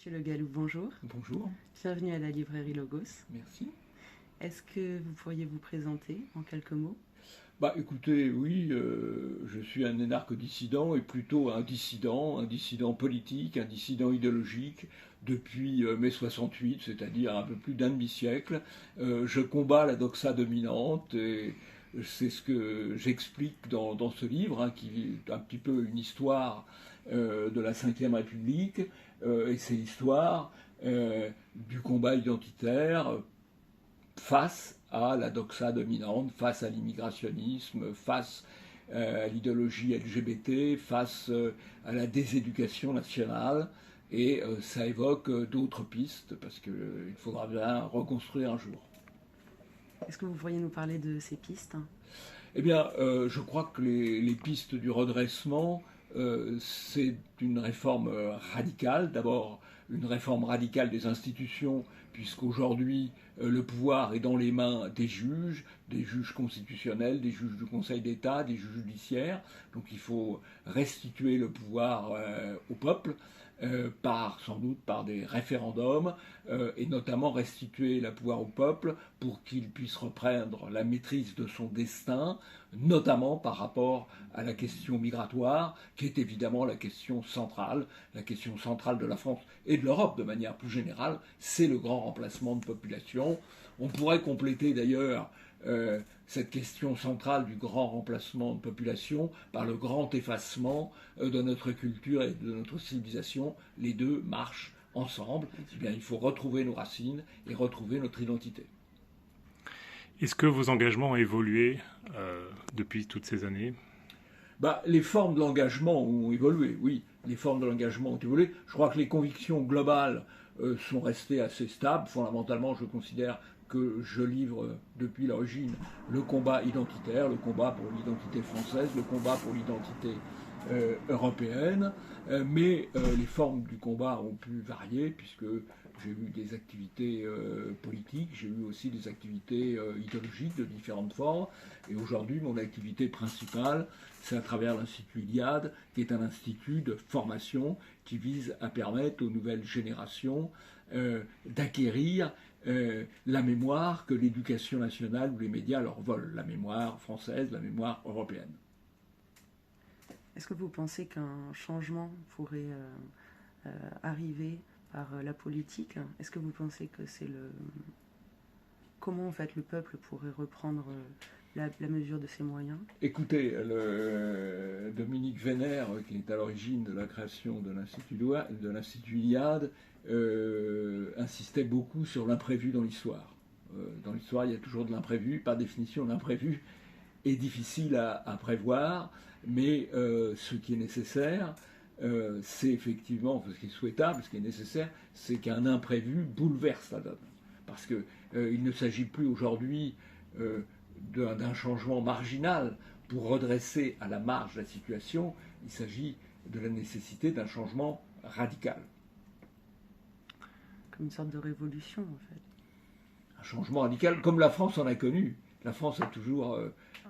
Monsieur Le Gallou, bonjour. Bonjour. Bienvenue à la librairie Logos. Merci. Est-ce que vous pourriez vous présenter en quelques mots? Écoutez, oui, je suis un énarque-dissident et plutôt un dissident politique, un dissident idéologique depuis mai 68, c'est-à-dire un peu plus d'un demi-siècle. Je combats la doxa dominante et c'est ce que j'explique dans ce livre, hein, qui est un petit peu une histoire de la Ve République, et c'est l'histoire du combat identitaire face à la doxa dominante, face à l'immigrationnisme, face à l'idéologie LGBT, face à la déséducation nationale. Et ça évoque d'autres pistes, parce qu'il faudra bien reconstruire un jour. Est-ce que vous pourriez nous parler de ces pistes? Eh bien, je crois que les pistes du redressement, c'est une réforme radicale. D'abord, une réforme radicale des institutions, puisqu'aujourd'hui, le pouvoir est dans les mains des juges constitutionnels, des juges du Conseil d'État, des juges judiciaires. Donc il faut restituer le pouvoir au peuple, sans doute par des référendums, et notamment restituer le pouvoir au peuple pour qu'il puisse reprendre la maîtrise de son destin, notamment par rapport à la question migratoire, qui est évidemment la question centrale de la France et de l'Europe de manière plus générale, c'est le grand remplacement de population. On pourrait compléter d'ailleurs cette question centrale du grand remplacement de population par le grand effacement de notre culture et de notre civilisation. Les deux marchent ensemble. Eh bien, il faut retrouver nos racines et retrouver notre identité. Est-ce que vos engagements ont évolué depuis toutes ces années ? Les formes de l'engagement ont évolué, oui. Les formes de l'engagement ont évolué. Je crois que les convictions globales sont restées assez stables. Fondamentalement, je considère que je livre depuis l'origine le combat identitaire, le combat pour l'identité française, le combat pour l'identité européenne. Mais les formes du combat ont pu varier, puisque j'ai eu des activités politiques, j'ai eu aussi des activités idéologiques de différentes formes. Et aujourd'hui, mon activité principale, c'est à travers l'Institut Iliade, qui est un institut de formation qui vise à permettre aux nouvelles générations d'acquérir la mémoire que l'éducation nationale ou les médias leur volent, la mémoire française, la mémoire européenne. Est-ce que vous pensez qu'un changement pourrait arriver par la politique? Est-ce que vous pensez que c'est comment en fait le peuple pourrait reprendre la mesure de ses moyens? Écoutez, Dominique Vénère, qui est à l'origine de la création de l'Institut Iliade, insistait beaucoup sur l'imprévu dans l'histoire. Dans l'histoire, il y a toujours de l'imprévu. Par définition, l'imprévu est difficile à prévoir, mais ce qui est nécessaire, c'est effectivement, ce qui est souhaitable, ce qui est nécessaire, c'est qu'un imprévu bouleverse la donne. Parce qu'il ne s'agit plus aujourd'hui d'un changement marginal pour redresser à la marge la situation, il s'agit de la nécessité d'un changement radical. Comme une sorte de révolution, en fait. Un changement radical, comme la France en a connu. La France a toujours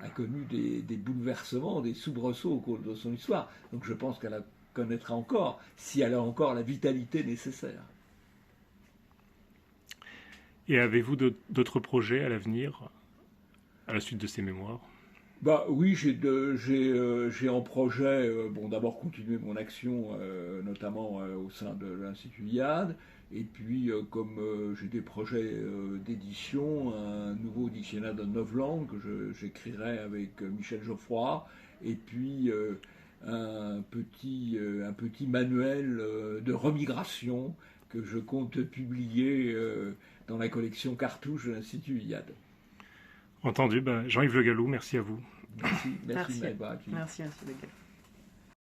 a connu des bouleversements, des soubresauts au cours de son histoire. Donc je pense qu'elle la connaîtra encore, si elle a encore la vitalité nécessaire. Et avez-vous d'autres projets à l'avenir, à la suite de ces mémoires ? Oui, j'ai en projet, d'abord continuer mon action, notamment au sein de l'Institut Iliade, et puis comme j'ai des projets d'édition, un nouveau dictionnaire de 9 langues que j'écrirai avec Michel Geoffroy, et puis un petit manuel de remigration que je compte publier dans la collection Cartouche de l'Institut Iliade. Entendu. Jean-Yves Le Gallou, merci à vous. Merci de m'avoir accueilli. Merci, monsieur Le Gallou.